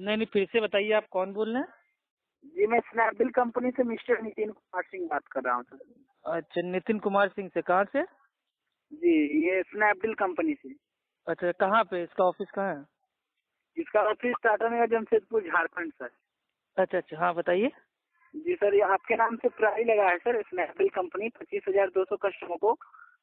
नहीं नहीं, फिर से बताइए, आप कौन बोल रहे हैं? जी मैं स्नैपडील कंपनी से मिस्टर नितिन कुमार सिंह बात कर रहा हूँ सर। अच्छा, नितिन कुमार सिंह से, कहाँ से? जी ये स्नैपडील कंपनी से। अच्छा, कहाँ पे, इसका ऑफिस कहाँ है? इसका ऑफिस टाटा नगर जमशेदपुर झारखंड सर। अच्छा अच्छा, हाँ बताइए। जी सर, ये आपके नाम से ट्राई लगा है सर। स्नैपडील कंपनी 25,200 कस्टमर को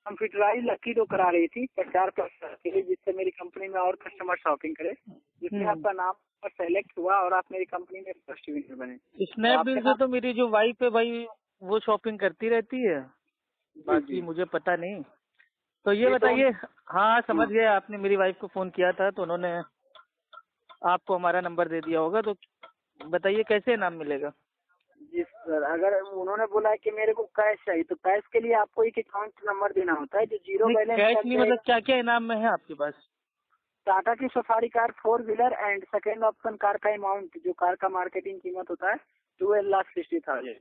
हम फिर ट्राई लकी दो करा रही थी प्रचार प्रसार के लिए, जिससे मेरी कंपनी में और कस्टमर शॉपिंग करे, जिसमें आपका नाम सेलेक्ट हुआ और आप मेरी कंपनी में फर्स्ट विनर बने। तो स्नैपडील आपके से नाम। तो मेरी जो वाइफ है भाई, वो शॉपिंग करती रहती है, जी बाकी जी मुझे पता नहीं। तो ये जी तो बताइए। हाँ समझ हाँ। गए, आपने मेरी वाइफ को फोन किया था तो उन्होंने आपको हमारा नंबर दे दिया होगा, तो बताइए कैसे इनाम मिलेगा? जी सर, अगर उन्होंने बोला है कि मेरे को कैश चाहिए, तो कैश के लिए आपको एक अकाउंट नंबर देना होता है जो जीरो नहीं बैलेंस कैश कर नहीं, मतलब जाएगा। क्या क्या इनाम में है आपके पास? टाटा की safari car 4 wheeler and second option car का अमाउंट, जो कार का मार्केटिंग कीमत होता है 12,60,000।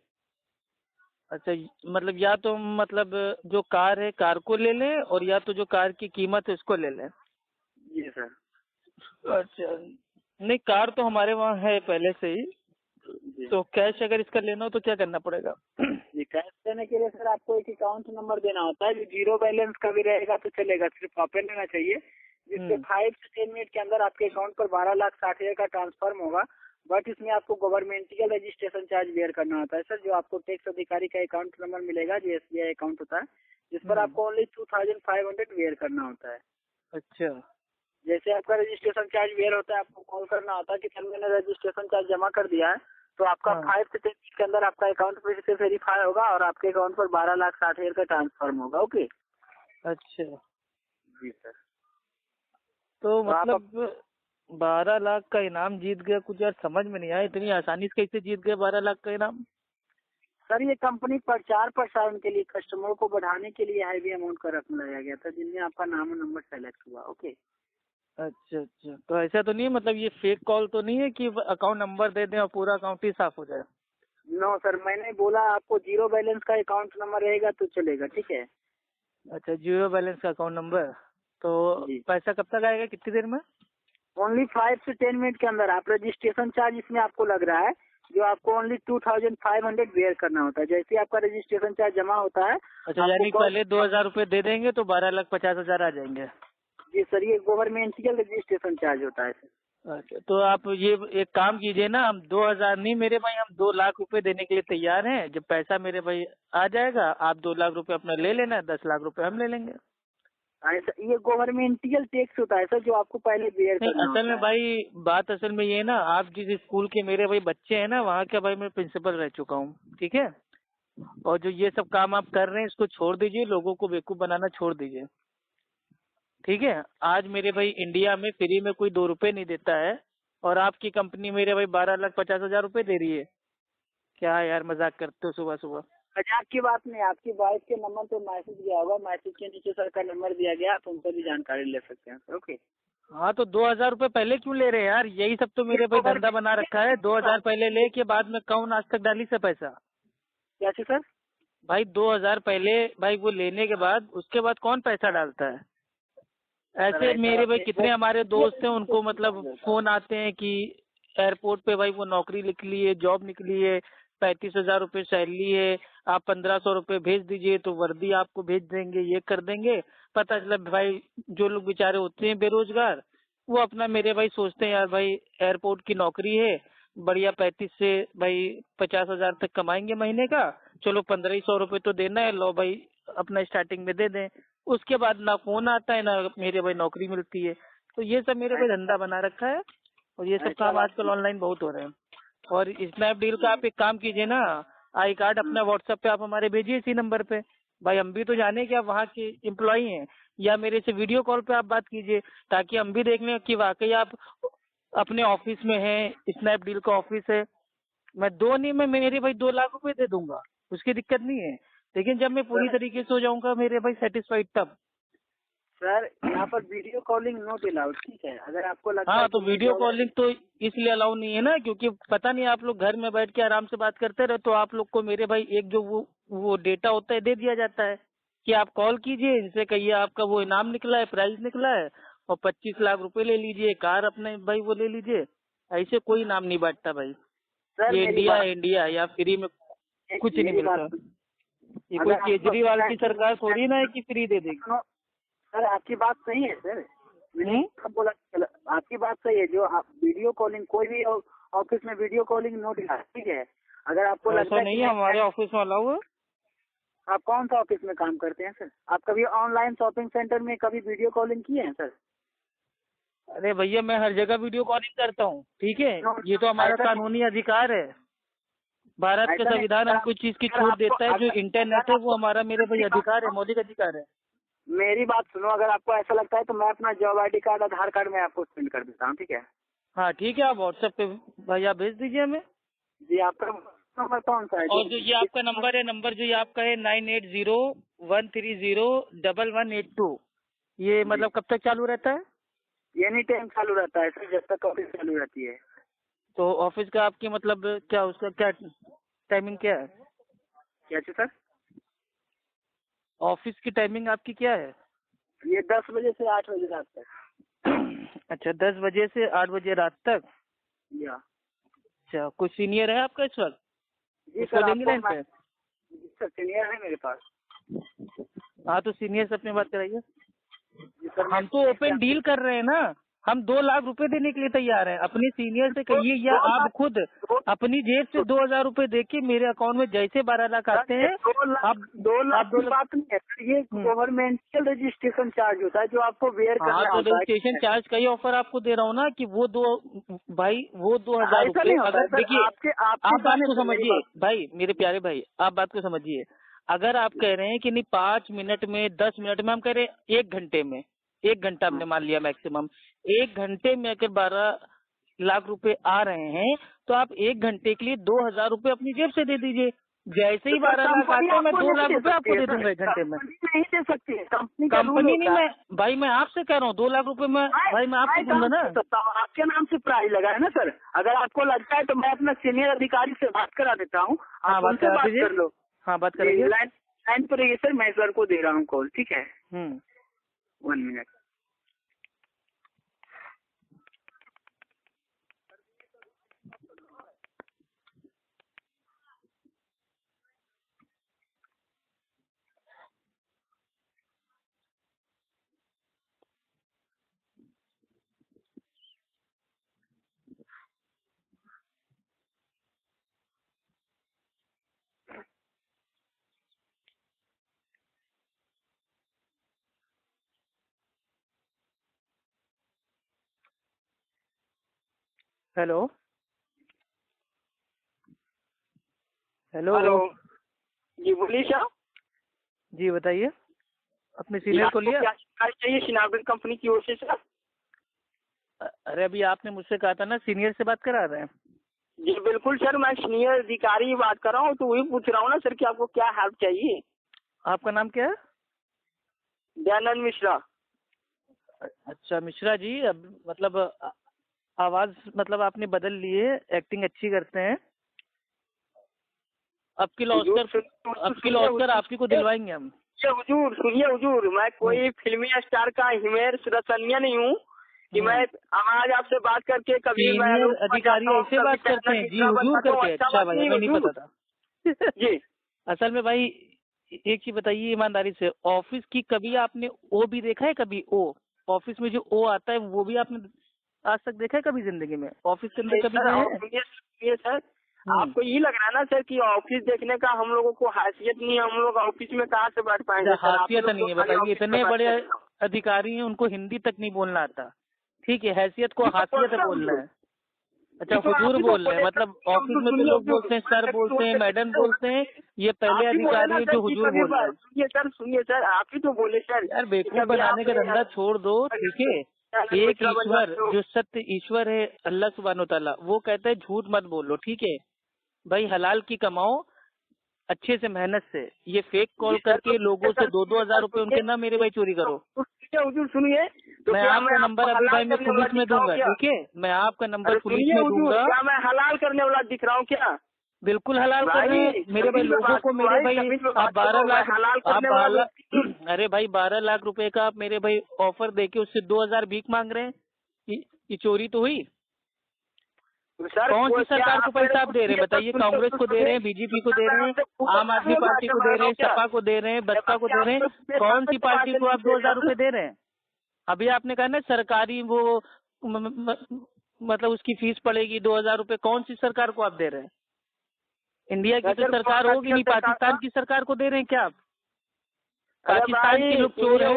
अच्छा, मतलब या तो मतलब जो कार है कार को ले लें, और या तो जो कार की कीमत है उसको ले लें। जी सर। अच्छा, नहीं कार तो हमारे वहाँ है पहले से ही, जी तो कैश अगर इसका लेना हो तो क्या करना पड़ेगा? जी कैश देने के लिए सर आपको एक अकाउंट नंबर देना होता है, जो जीरो बैलेंस का भी रहेगा तो चलेगा, सिर्फ ओपन रहना चाहिए, जिससे 5 से 10 मिनट के अंदर आपके अकाउंट पर 12,60,000 का ट्रांसफर होगा। बट इसमें आपको गवर्नमेंटल रजिस्ट्रेशन चार्ज बेयर करना होता है सर, जो आपको टैक्स अधिकारी का अकाउंट नंबर मिलेगा, जो SBI अकाउंट होता है, जिस पर आपको ओनली 2,500 बेयर करना होता है। अच्छा जैसे आपका रजिस्ट्रेशन चार्ज बेयर होता है, आपको कॉल करना होता है कि सर मैंने रजिस्ट्रेशन चार्ज जमा कर दिया है, तो आपका हाँ 5 से 10 मिनट के अंदर आपका अकाउंट फिर से वेरीफाई होगा और आपके अकाउंट पर 12,60,000 का ट्रांसफर होगा। ओके। अच्छा, जी सर। तो तो आप मतलब 12 लाख का इनाम जीत गया, कुछ यार समझ में नहीं आया, इतनी आसानी से कैसे जीत गए 12 लाख का इनाम? सर ये कंपनी प्रचार प्रसारण के लिए, कस्टमरों को बढ़ाने के लिए हैवी अमाउंट का रकम लगाया गया था, जिनमें आपका नाम और नंबर सेलेक्ट हुआ। ओके। अच्छा अच्छा, तो ऐसा तो नहीं है, मतलब ये फेक कॉल तो नहीं है कि अकाउंट नंबर दे दें और पूरा अकाउंट ही साफ हो जाए? नो सर, मैंने बोला आपको जीरो बैलेंस का अकाउंट नंबर रहेगा तो चलेगा, ठीक है। अच्छा, जीरो बैलेंस का अकाउंट नंबर, तो जी पैसा कब तक आएगा, कितनी देर में? ओनली 5 से 10 मिनट के अंदर। आप रजिस्ट्रेशन चार्ज इसमें आपको लग रहा है, जो आपको ओनली 2,500 बेयर करना होता है। जैसे ही आपका रजिस्ट्रेशन चार्ज जमा होता है अच्छा, आपको यानी पहले 2,000 रुपये दे देंगे तो 12,50,000 आ जाएंगे। जी सर, ये गवर्नमेंटल रजिस्ट्रेशन चार्ज होता है सर। अच्छा, तो आप ये एक काम कीजिए ना, हम 2,000 नहीं मेरे भाई, हम 2 लाख रुपए देने के लिए तैयार हैं। जब पैसा मेरे भाई आ जाएगा, आप 2 लाख रुपए अपना ले लेना, 10 लाख रुपए हम ले लेंगे। ऐसा ये गवर्नमेंटल टैक्स होता है सर, जो आपको पहले बेयर नहीं करना असल होता में है। भाई, बात असल में ये है ना, आप जिस स्कूल के मेरे भाई बच्चे हैं ना, वहाँ का भाई मैं प्रिंसिपल रह चुका हूँ, ठीक है। और जो ये सब काम आप कर रहे हैं इसको छोड़ दीजिए, लोगों को बेवकूफ बनाना छोड़ दीजिए, ठीक है। आज मेरे भाई इंडिया में फ्री में कोई 2 रुपए नहीं देता है, और आपकी कंपनी मेरे भाई 12,50,000 रुपए दे रही है। क्या यार, मजाक करते हो सुबह सुबह? मजाक की बात नहीं, आपकी वाइफ के नंबर पे मैसेज गया होगा, मैसेज के नीचे सर का नंबर दिया गया, आप उनसे भी जानकारी ले सकते हैं सर। ओके। हाँ, तो 2,000 रुपए पहले क्यों ले रहे हैं यार? यही सब तो ये मेरे भाई धंधा बना रखा है, 2,000 गवर्नमेंट पहले ले के बाद में कौन आज तक डाली से पैसा? क्या चीज सर? भाई 2,000 पहले, भाई वो लेने के बाद उसके बाद कौन पैसा डालता है? सर ऐसे ऐसा मेरे बात भाई नहीं, वो कितने हमारे दोस्त हैं, उनको मतलब होता है। फोन आते हैं कि एयरपोर्ट पे भाई वो नौकरी निकली है, जॉब निकली है, 35,000 रुपये सैलरी है, आप 1,500 रुपये भेज दीजिए तो वर्दी आपको भेज देंगे, ये कर देंगे। पता चला भाई जो लोग बेचारे होते हैं बेरोजगार, वो अपना मेरे भाई सोचते हैं यार भाई एयरपोर्ट की नौकरी है, बढ़िया 35 से भाई 50,000 तक कमाएंगे महीने का, चलो 1,500 रुपये तो देना है, लो भाई अपना स्टार्टिंग में दे दें। उसके बाद ना फोन आता है ना मेरे भाई नौकरी मिलती है। तो ये सब मेरे भाई धंधा बना रखा है, और ये सब ऐसा काम बात आजकल नहीं। ऑनलाइन बहुत हो रहे हैं। और स्नैपडील का आप एक काम कीजिए ना, आई कार्ड अपना व्हाट्सएप पे आप हमारे भेजिए इसी नंबर पे। भाई हम भी तो जाने कि आप वहाँ के एम्प्लॉई हैं, या मेरे से वीडियो कॉल पे आप बात कीजिए, ताकि हम भी देख लें कि वाकई आप अपने ऑफिस में हैं, स्नैपडील का ऑफिस है। मैं दो नहीं, मैं मेरे भाई 2 लाख रुपए दे दूंगा, उसकी दिक्कत नहीं है, लेकिन जब मैं पूरी सर तरीके से हो जाऊंगा मेरे भाई सेटिस्फाइड तब। सर यहाँ पर वीडियो कॉलिंग नॉट अलाउड, ठीक है। अगर आपको लगता है हाँ, तो कि वीडियो वीडियो कॉलिंग तो इसलिए अलाउ नहीं है ना, क्योंकि पता नहीं आप लोग घर में बैठ के आराम से बात करते रहे तो आप लोग को मेरे भाई एक जो वो डेटा होता है दे दिया जाता है कि आप कॉल कीजिए, इनसे कहिए आपका वो इनाम निकला है, प्राइज निकला है, और 25 लाख रुपए ले लीजिए, कार अपने भाई वो ले लीजिए। ऐसे कोई नाम नहीं बांटता भाई। सर ये मेरी इंडिया बात, है, इंडिया, या फ्री में कुछ नहीं मेरी मिलता। बात, ये अगर कोई आपको केजरीवाल लगता है की सरकार थोड़ी ना है कि फ्री दे देगी। सुनो, सर आपकी बात सही है सर, मैंने कब बोला आपकी बात सही है। जो आप वीडियो कॉलिंग, कोई भी ऑफिस में वीडियो कॉलिंग नोट है, ठीक है। अगर आपको लगता ऐसा है नहीं कि है, हमारे ऑफिस में अलाउ है। आप कौन सा ऑफिस में काम करते हैं सर? आप कभी ऑनलाइन शॉपिंग सेंटर में कभी वीडियो कॉलिंग किए हैं सर? अरे भैया, मैं हर जगह वीडियो कॉलिंग करता हूँ, ठीक है। ये तो हमारा ऐसा कानूनी अधिकार है। भारत का ऐसा नहीं, संविधान हमको इस चीज की अगर छूट आपको देता है। जो इंटरनेट है वो हमारा, मेरे भाई, अधिकार है, आपको मौलिक अधिकार है। मेरी बात सुनो, अगर आपको ऐसा लगता है तो मैं अपना जॉब आईडी कार्ड, आधार कार्ड मैं आपको सेंड कर देता हूँ, ठीक है। हाँ ठीक है, आप व्हाट्सएप पे भैया भेज दीजिए हमें। जी आपका नंबर कौन सा है? और जो ये आपका नंबर है, नंबर जो ये आपका है 9801301182, ये जी मतलब कब तक चालू रहता है? एनी टाइम चालू रहता है सर, जब तक ऑफिस चालू रहती है। तो ऑफिस का आपकी मतलब क्या, उसका क्या टाइमिंग क्या है? क्या चीज सर? ऑफिस की टाइमिंग आपकी क्या है? ये 10 बजे से 8 बजे रात तक। अच्छा, 10 बजे से 8 बजे रात तक। या अच्छा, कोई सीनियर है आपका इस वक्त? जी उसको सर, लेंगे आपको लाइन पे? जी सर, सीनियर है मेरे पास। हाँ, तो सीनियर से अपनी बात कराइए। जी सर, हम तो ओपन डील कर रहे हैं ना। हम 2 लाख रुपए देने के लिए तैयार हैं। अपने सीनियर से कहिए, या दो आप लाख खुद दो अपनी जेब से 2,000 रुपए दे के मेरे अकाउंट में जैसे 12 लाख आते हैं, 2 लाख आप 2 लाख आप की 2 लाख। बात नहीं है सर, ये गवर्नमेंटल रजिस्ट्रेशन चार्ज होता है जो आपको वेयर हाँ, करना तो होता रजिस्ट्रेशन है। चार्ज का ही ऑफर आपको दे रहा हूँ ना, कि वो 2,000 ऐसा रुपए, नहीं होता है अगर सर, देखिए, आपके आपके आप बात जाने को से मेरी समझिए बात। भाई, मेरे प्यारे भाई, आप बात को समझिए। अगर आप कह रहे हैं कि नहीं 5 मिनट में, 10 मिनट में, हम कह रहे हैं 1 घंटे में, 1 घंटा हमने मान लिया मैक्सिमम, 1 घंटे में अगर 12 लाख रुपए आ रहे हैं, तो आप 1 घंटे के लिए 2,000 रुपए अपनी जेब से दे दीजिए। जैसे तो ही सर 12 लाख कंपनी आते हैं, मैं आपको 2 नहीं लाख दे रुपए सकती आपको है दे सर, दूंगा 1 घंटे में। कंपनी नहीं दे सकती है, कंपनी का रूल कंपनी नहीं, होता है। मैं आपसे कह रहा हूँ 2 लाख रुपए में, भाई मैं आपको दूंगा कहाँ ना। दे सकता हूँ? आपके नाम से प्राइस लगा है ना सर। अगर आपको लगता है तो मैं अपना सीनियर अधिकारी से बात करा देता हूँ, हाँ, आप बात उनसे करा बात दीजिए। कर लो। हाँ, बात जी कराइए। लाइन पर रहिए सर, मैं सर को दे रहा हूँ कॉल, ठीक है। 1 मिनट। Hello hello. हेलो जी बोलिए सर। जी बताइए, अपने जी सीनियर को आपको लिया? क्या जानकारी चाहिए शिनागुल कंपनी की ओर से सर? अरे अभी आपने मुझसे कहा था ना, सीनियर से बात करा रहे हैं। जी बिल्कुल सर, मैं सीनियर अधिकारी ही बात कर रहा हूँ, तो वही पूछ रहा हूँ ना सर कि आपको क्या हेल्प चाहिए। आपका नाम क्या है? दयानंद मिश्रा। अच्छा मिश्रा जी, अब मतलब आवाज मतलब आपने बदल ली है, एक्टिंग अच्छी करते हैं। अब की हुजूर लॉस्कर, अब की सुनिए लॉस्कर आप ही को दिलवाएंगे हम। हुजूर सुनिए हुजूर, मैं कोई फिल्मी स्टार का हिमेश रसनिया नहीं हूँ कि मैं आज आपसे बात करके कभी मैं सीनियर आलोक पर अधिकारी जाता हूँ, ऐसे कभी बात करते दयानंद हैं जी, मिश्रा बन हुजूर जाता हूँ, करके? अच्छा अच्छा बात भाई, नहीं हमें नहीं हुजूर। पता था। जी असल में भाई, एक चीज बताइए ईमानदारी से, ऑफिस की कभी आपने ओ भी देखा है? कभी ओ, ऑफिस में जो ओ आता है वो भी आपने आज तक देखा है कभी जिंदगी में? ऑफिस के अंदर कभी सर गए और हैं? सुनिए सर, आपको यही लग रहा है ना सर कि ऑफिस देखने का हम लोगों को हैसियत नहीं है, हम लोग ऑफिस में कहाँ से बैठ पाएंगे सर? आप हासियत लोग तो नहीं है, खाली बताइए, ऑफिस में इतने बड़े बैठते हैं। अधिकारी हैं, उनको हिंदी तक नहीं बोलना आता। ठीक है, हैसियत को ये तो हासियत बोलता हूँ बोलना हुजूर। है। अच्छा, ये तो आप हुजूर ही तो बोल रहे हैं, बोले मतलब सर, ऑफिस में तो सुनिए लोग हुजूर, बोलते हैं, सर बोलते हैं, मैडम बोलते हैं, ये पहले आप ही बोले अधिकारी ना है सर जो कि हुजूर कभी बोल रहे हैं। सुनिए सर, आप ही तो बोले सर यार कि बेवकूफ कभी बनाने का आपने धंधा छोड़ दो, ठीक है। दयानंद एक मिश्रा बन ईश्वर, जाते हो। जो सत्य ईश्वर है, अल्लाह सुब्हानो तआला, वो कहता है झूठ मत बोलो, ठीक है भाई, हलाल की कमाओ, अच्छे से मेहनत से। ये फेक जी कॉल सर, तो करके लोगों से 2-2 हजार रुपए उनके ना, मेरे भाई, चोरी करो। सुनिए हुजूर सुनिए, तो मैं क्या आपका मैं नंबर आपको अभी हलाल भाई मैं करने वाला पुलिस में दिख रहा हूँ दूंगा, क्या? ठीक है, मैं आपका नंबर अरे पुलिस सुनिए में हुजूर, दूंगा। क्या मैं हलाल करने वाला दिख रहा हूँ क्या? बिल्कुल हलाल कर रहे हैं मेरे भाई, जमीन पे लोगों बात को, करो मेरे भाई। जमीन पे आप बात 12 करो, मैं लाख हलाल आप करने वाला 12 व्यक्ति हूँ। अरे भाई, 12 लाख रुपए का आप मेरे भाई ऑफर देके उससे 2,000 भीख मांग रहे हैं। ये चोरी तो हुई। सर कौन सी सरकार को पैसा आप दे रहे हैं बताइए? कांग्रेस को दे रहे हैं, बीजेपी को दे रहे हैं, आम आदमी पार्टी को दे रहे हैं, सपा को दे रहे हैं, बसपा को दे रहे हैं, कौन सी पार्टी को आप 2000 रुपए दे रहे हैं? अभी आपने कहा ना सरकारी वो मतलब उसकी फीस पड़ेगी 2000 रुपए, कौन सी सरकार को आप दे रहे हैं? इंडिया की तो सरकार होगी नहीं, पाकिस्तान की सरकार को दे रहे हैं क्या आप? पाकिस्तान के लोग चोर हैं,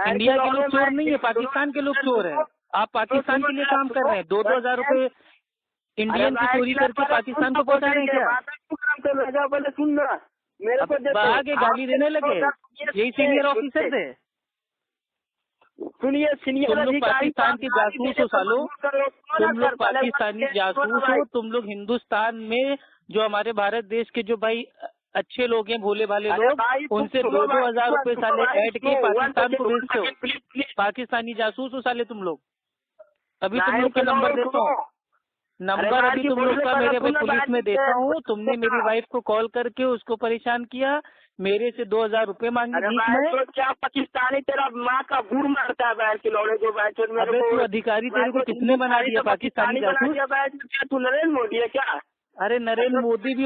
इंडिया के लोग चोर नहीं है, पाकिस्तान के लोग चोर हैं। आप पाकिस्तान के लिए काम कर रहे हैं, 2-2000 रुपए इंडियन की चोरी करके पाकिस्तान को पहुंचा रहे हैं क्या? पहले सुन रहा मेरे को आगे गाली देने लगे, यही सीनियर ऑफिसर थे। सुनिए सीनियर, तुम लोग पाकिस्तान के जासूस हो सालो, तुम लोग पाकिस्तानी जासूस हो। तुम लोग हिंदुस्तान में जो हमारे भारत देश के जो भाई अच्छे लोग हैं, भोले भाले लोग, उनसे 2-2 हजार रुपए साले ऐड के पाकिस्तान को भेजते हो। पाकिस्तानी जासूस हो साले तुम लोग। अभी तुम लोग का नंबर देता हूँ, नंबर अभी तुम लोग का मेरे भाई पुलिस में देता हूँ। तुमने मेरी वाइफ को कॉल करके उसको परेशान किया, मेरे से 2000 रुपए मांगे बीच में। क्या पाकिस्तानी तेरा माँ का गुड़ मारता है बैठ के लौड़े जो बैठ। अबे तू अधिकारी, तेरे को किसने बना दिया पाकिस्तानी जासूस? तू नरेंद्र मोदी है क्या? अरे नरेंद्र मोदी भी हो